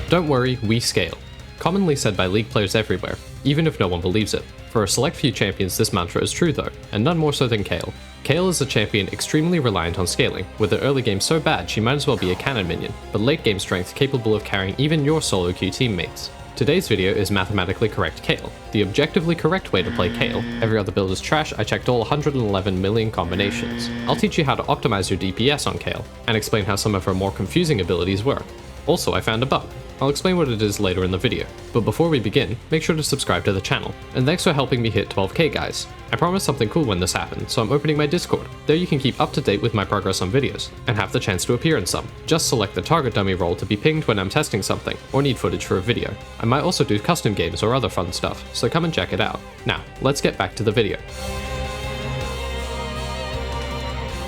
Don't worry, we scale. Commonly said by League players everywhere, even if no one believes it. For a select few champions this mantra is true though, and none more so than Kayle. Kayle is a champion extremely reliant on scaling, with her early game so bad she might as well be a cannon minion, but late game strength capable of carrying even your solo queue teammates. Today's video is mathematically correct Kayle, the objectively correct way to play Kayle. Every other build is trash, I checked all 111 million combinations. I'll teach you how to optimize your DPS on Kayle, and explain how some of her more confusing abilities work. Also, I found a bug. I'll explain what it is later in the video, but before we begin, make sure to subscribe to the channel, and thanks for helping me hit 12k guys. I promised something cool when this happened, so I'm opening my Discord. There you can keep up to date with my progress on videos, and have the chance to appear in some. Just select the target dummy role to be pinged when I'm testing something, or need footage for a video. I might also do custom games or other fun stuff, so come and check it out. Now, let's get back to the video.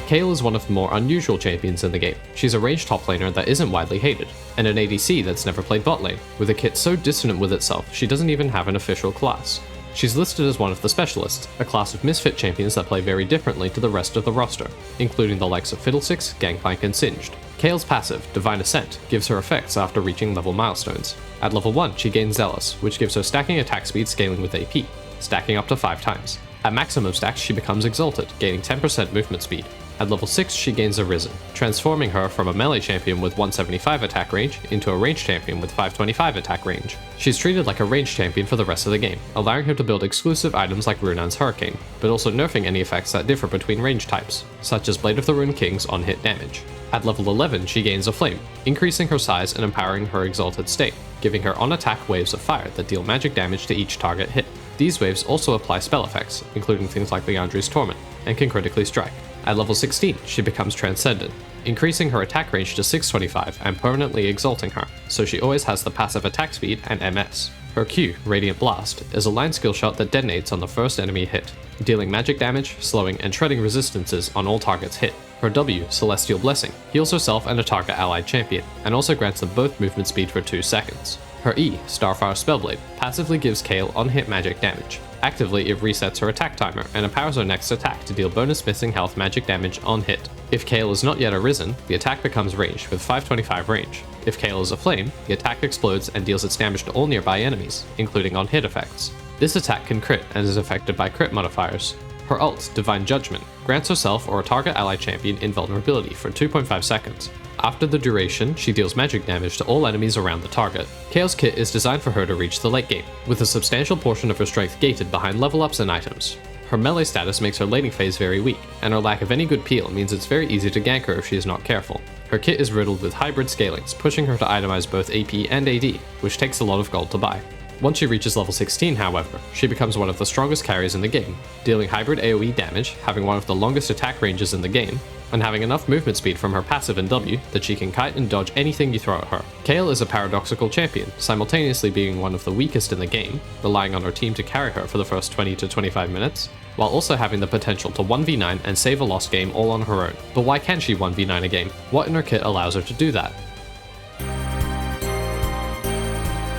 Kayle is one of the more unusual champions in the game. She's a ranged top laner that isn't widely hated, and an ADC that's never played bot lane, with a kit so dissonant with itself she doesn't even have an official class. She's listed as one of the specialists, a class of misfit champions that play very differently to the rest of the roster, including the likes of Fiddlesticks, Gangplank, and Singed. Kayle's passive, Divine Ascent, gives her effects after reaching level milestones. At level 1 she gains Zealous, which gives her stacking attack speed scaling with AP, stacking up to 5 times. At maximum stacks she becomes Exalted, gaining 10% movement speed. At level 6 she gains Arisen, transforming her from a melee champion with 175 attack range into a ranged champion with 525 attack range. She's treated like a ranged champion for the rest of the game, allowing her to build exclusive items like Runan's Hurricane, but also nerfing any effects that differ between range types, such as Blade of the Rune King's on-hit damage. At level 11 she gains a Flame, increasing her size and empowering her exalted state, giving her on-attack waves of fire that deal magic damage to each target hit. These waves also apply spell effects, including things like Leandri's Torment, and can critically strike. At level 16, she becomes Transcendent, increasing her attack range to 625 and permanently exalting her, so she always has the passive attack speed and MS. Her Q, Radiant Blast, is a line skill shot that detonates on the first enemy hit, dealing magic damage, slowing, and shredding resistances on all targets hit. Her W, Celestial Blessing, heals herself and a target allied champion, and also grants them both movement speed for 2 seconds. Her E, Starfire Spellblade, passively gives Kayle on-hit magic damage. Actively, it resets her attack timer and empowers her next attack to deal bonus missing health magic damage on hit. If Kayle is not yet arisen, the attack becomes ranged with 525 range. If Kayle is a flame, the attack explodes and deals its damage to all nearby enemies, including on hit effects. This attack can crit and is affected by crit modifiers. Her ult, Divine Judgment, grants herself or a target allied champion invulnerability for 2.5 seconds. After the duration, she deals magic damage to all enemies around the target. Kayle's kit is designed for her to reach the late game, with a substantial portion of her strength gated behind level ups and items. Her melee status makes her laning phase very weak, and her lack of any good peel means it's very easy to gank her if she is not careful. Her kit is riddled with hybrid scalings, pushing her to itemize both AP and AD, which takes a lot of gold to buy. Once she reaches level 16, however, she becomes one of the strongest carries in the game, dealing hybrid AoE damage, having one of the longest attack ranges in the game, and having enough movement speed from her passive and W that she can kite and dodge anything you throw at her. Kayle is a paradoxical champion, simultaneously being one of the weakest in the game, relying on her team to carry her for the first 20 to 25 minutes, while also having the potential to 1v9 and save a lost game all on her own. But why can't she 1v9 a game? What in her kit allows her to do that?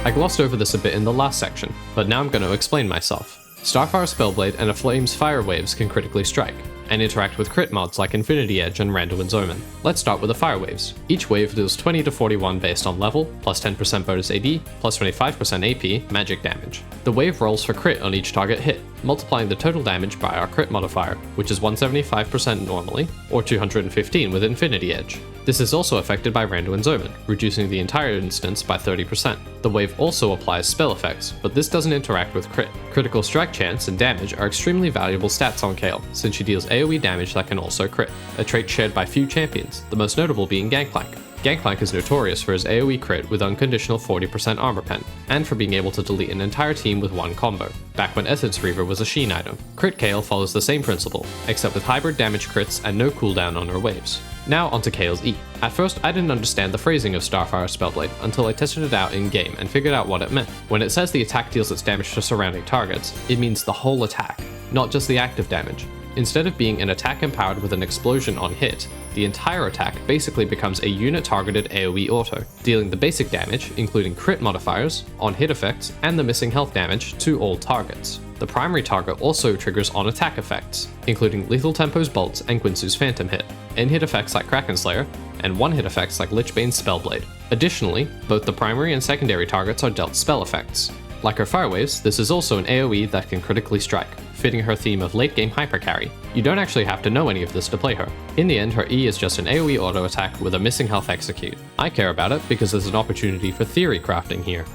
I glossed over this a bit in the last section, but now I'm going to explain myself. Starfire Spellblade and a Flame's Fire Waves can critically strike, and interact with crit mods like Infinity Edge and Randuin's Omen. Let's start with the Fire Waves. Each wave deals 20 to 41 based on level, plus 10% bonus AD, plus 25% AP magic damage. The wave rolls for crit on each target hit, multiplying the total damage by our crit modifier, which is 175% normally, or 215 with Infinity Edge. This is also affected by Randuin's Omen, reducing the entire instance by 30%. The wave also applies spell effects, but this doesn't interact with crit. Critical strike chance and damage are extremely valuable stats on Kayle, since she deals AoE damage that can also crit, a trait shared by few champions, the most notable being Gangplank. Gangplank is notorious for his AoE crit with unconditional 40% armor pen, and for being able to delete an entire team with one combo, back when Essence Reaver was a Sheen item. Crit Kayle follows the same principle, except with hybrid damage crits and no cooldown on her waves. Now onto Kayle's E. At first I didn't understand the phrasing of Starfire Spellblade until I tested it out in game and figured out what it meant. When it says the attack deals its damage to surrounding targets, it means the whole attack, not just the active damage. Instead of being an attack empowered with an explosion on hit, the entire attack basically becomes a unit-targeted AoE auto, dealing the basic damage, including crit modifiers, on-hit effects, and the missing health damage to all targets. The primary target also triggers on-attack effects, including Lethal Tempo's Bolts and Guinsoo's Phantom Hit, in-hit effects like Kraken Slayer, and one-hit effects like Lichbane's Spellblade. Additionally, both the primary and secondary targets are dealt spell effects. Like her Fire Waves, this is also an AoE that can critically strike, fitting her theme of late-game hypercarry. You don't actually have to know any of this to play her. In the end, her E is just an AoE auto attack with a missing health execute. I care about it because there's an opportunity for theory crafting here.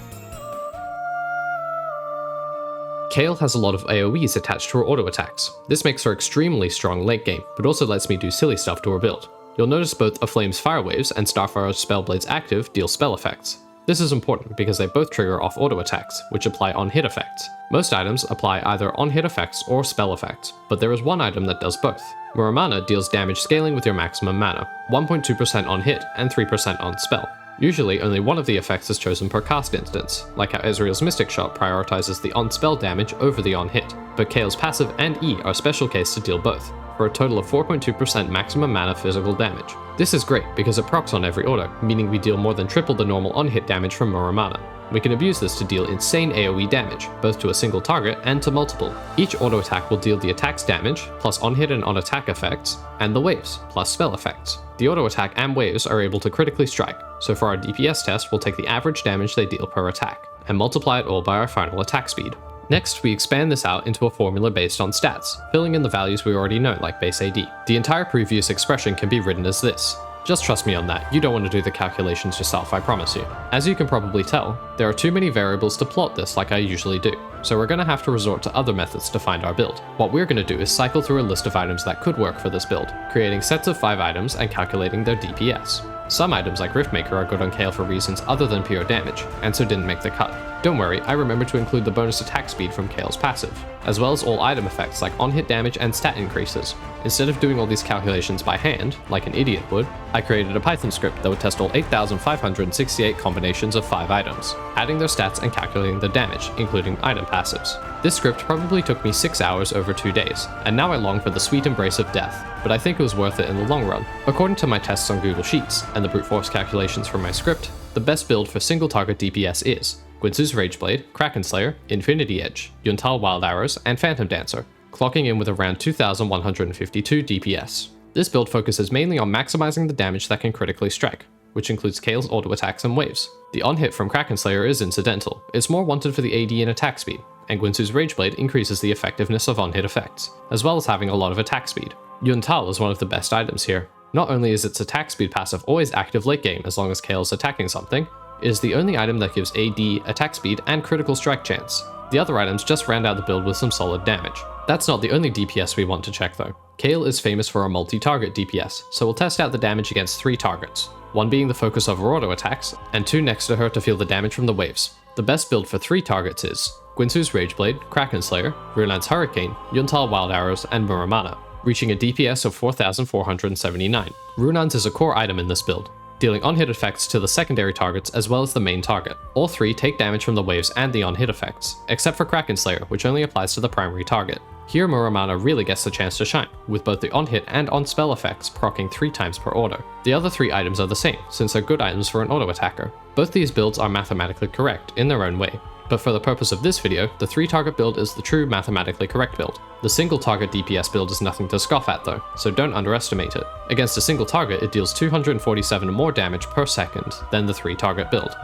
Kayle has a lot of AoEs attached to her auto attacks. This makes her extremely strong late game, but also lets me do silly stuff to her build. You'll notice both Aflame's Fire Waves and Starfire's Spellblade's active deal spell effects. This is important because they both trigger off auto attacks, which apply on-hit effects. Most items apply either on-hit effects or spell effects, but there is one item that does both. Muramana deals damage scaling with your maximum mana, 1.2% on hit and 3% on spell. Usually, only one of the effects is chosen per cast instance, like how Ezreal's Mystic Shot prioritizes the on-spell damage over the on-hit, but Kayle's passive and E are special case to deal both, for a total of 4.2% maximum mana physical damage. This is great because it procs on every auto, meaning we deal more than triple the normal on-hit damage from Muramana. We can abuse this to deal insane AoE damage, both to a single target and to multiple. Each auto attack will deal the attack's damage, plus on-hit and on-attack effects, and the waves, plus spell effects. The auto attack and waves are able to critically strike, so for our DPS test we'll take the average damage they deal per attack, and multiply it all by our final attack speed. Next, we expand this out into a formula based on stats, filling in the values we already know like base AD. The entire previous expression can be written as this. Just trust me on that, you don't want to do the calculations yourself, I promise you. As you can probably tell, there are too many variables to plot this like I usually do, so we're going to have to resort to other methods to find our build. What we're going to do is cycle through a list of items that could work for this build, creating sets of 5 items and calculating their DPS. Some items like Riftmaker are good on Kayle for reasons other than pure damage, and so didn't make the cut. Don't worry, I remembered to include the bonus attack speed from Kayle's passive, as well as all item effects like on-hit damage and stat increases. Instead of doing all these calculations by hand, like an idiot would, I created a Python script that would test all 8,568 combinations of 5 items, adding their stats and calculating the damage, including item passives. This script probably took me 6 hours over 2 days, and now I long for the sweet embrace of death, but I think it was worth it in the long run. According to my tests on Google Sheets, and the brute force calculations from my script, the best build for single target DPS is Guinsoo's Rageblade, Kraken Slayer, Infinity Edge, Yuntal Wild Arrows, and Phantom Dancer, clocking in with around 2,152 DPS. This build focuses mainly on maximizing the damage that can critically strike, which includes Kayle's auto attacks and waves. The on-hit from Kraken Slayer is incidental, it's more wanted for the AD and attack speed, and Guinsoo's Rageblade increases the effectiveness of on-hit effects, as well as having a lot of attack speed. Yuntal is one of the best items here. Not only is its attack speed passive always active late game as long as Kayle's attacking something, it is the only item that gives AD, attack speed, and critical strike chance. The other items just round out the build with some solid damage. That's not the only DPS we want to check though. Kayle is famous for a multi-target DPS, so we'll test out the damage against 3 targets, one being the focus of her auto attacks, and 2 next to her to feel the damage from the waves. The best build for 3 targets is Guinsoo's Rageblade, Kraken Slayer, Runan's Hurricane, Yuntal Wild Arrows, and Muramana, reaching a DPS of 4,479. Runan's is a core item in this build, dealing on-hit effects to the secondary targets as well as the main target. All 3 take damage from the waves and the on-hit effects, except for Kraken Slayer, which only applies to the primary target. Here Muramana really gets the chance to shine, with both the on-hit and on-spell effects proccing 3 times per auto. The other 3 items are the same, since they're good items for an auto attacker. Both these builds are mathematically correct in their own way, but for the purpose of this video, the 3-target build is the true mathematically correct build. The single-target DPS build is nothing to scoff at though, so don't underestimate it. Against a single target, it deals 247 more damage per second than the 3-target build.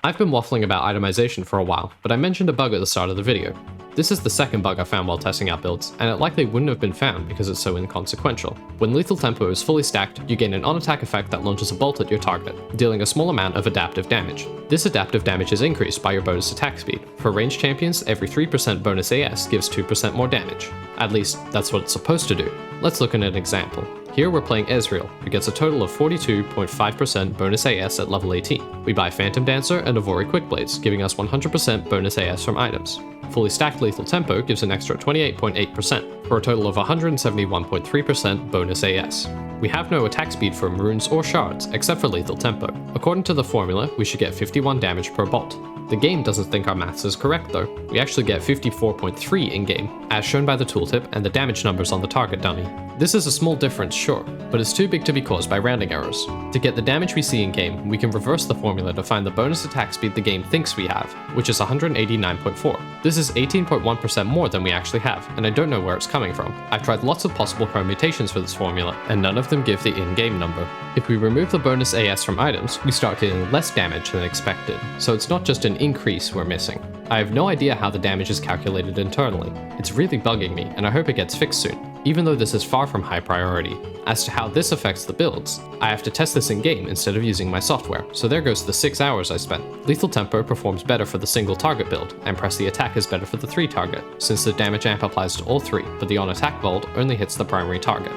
I've been waffling about itemization for a while, but I mentioned a bug at the start of the video. This is the second bug I found while testing out builds, and it likely wouldn't have been found because it's so inconsequential. When Lethal Tempo is fully stacked, you gain an on-attack effect that launches a bolt at your target, dealing a small amount of adaptive damage. This adaptive damage is increased by your bonus attack speed. For ranged champions, every 3% bonus AS gives 2% more damage. At least, that's what it's supposed to do. Let's look at an example. Here we're playing Ezreal, who gets a total of 42.5% bonus AS at level 18. We buy Phantom Dancer and Avori Quickblades, giving us 100% bonus AS from items. Fully stacked Lethal Tempo gives an extra 28.8%, for a total of 171.3% bonus AS. We have no attack speed from runes or shards, except for Lethal Tempo. According to the formula, we should get 51 damage per bolt. The game doesn't think our maths is correct though. We actually get 54.3 in-game, as shown by the tooltip and the damage numbers on the target dummy. This is a small difference, sure, but it's too big to be caused by rounding errors. To get the damage we see in-game, we can reverse the formula to find the bonus attack speed the game thinks we have, which is 189.4. This is 18.1% more than we actually have, and I don't know where it's coming from. I've tried lots of possible permutations for this formula, and none of them give the in-game number. If we remove the bonus AS from items, we start getting less damage than expected, so it's not just an increase we're missing. I have no idea how the damage is calculated internally. It's really bugging me, and I hope it gets fixed soon, even though this is far from high priority. As to how this affects the builds, I have to test this in-game instead of using my software, so there goes the 6 hours I spent. Lethal Tempo performs better for the single target build, and Press the Attack is better for the 3 target, since the damage amp applies to all 3, but the on-attack bolt only hits the primary target.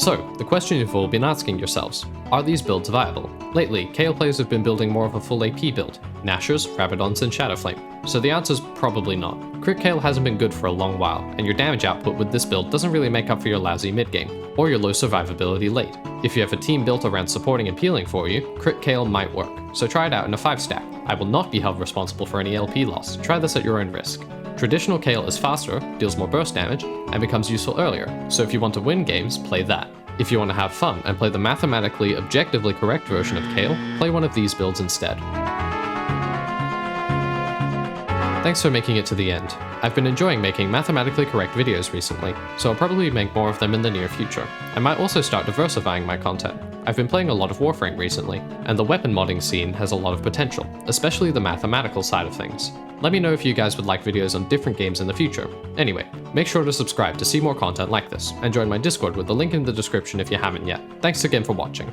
So, the question you've all been asking yourselves, are these builds viable? Lately, Kayle players have been building more of a full AP build, Nashers, Rabadons, and Shadowflame, so the answer's probably not. Crit Kayle hasn't been good for a long while, and your damage output with this build doesn't really make up for your lousy mid-game, or your low survivability late. If you have a team built around supporting and peeling for you, Crit Kayle might work, so try it out in a 5-stack. I will not be held responsible for any LP loss, try this at your own risk. Traditional Kayle is faster, deals more burst damage, and becomes useful earlier, so if you want to win games, play that. If you want to have fun and play the mathematically objectively correct version of Kayle, play one of these builds instead. Thanks for making it to the end. I've been enjoying making mathematically correct videos recently, so I'll probably make more of them in the near future. I might also start diversifying my content. I've been playing a lot of Warframe recently, and the weapon modding scene has a lot of potential, especially the mathematical side of things. Let me know if you guys would like videos on different games in the future. Anyway, make sure to subscribe to see more content like this, and join my Discord with the link in the description if you haven't yet. Thanks again for watching.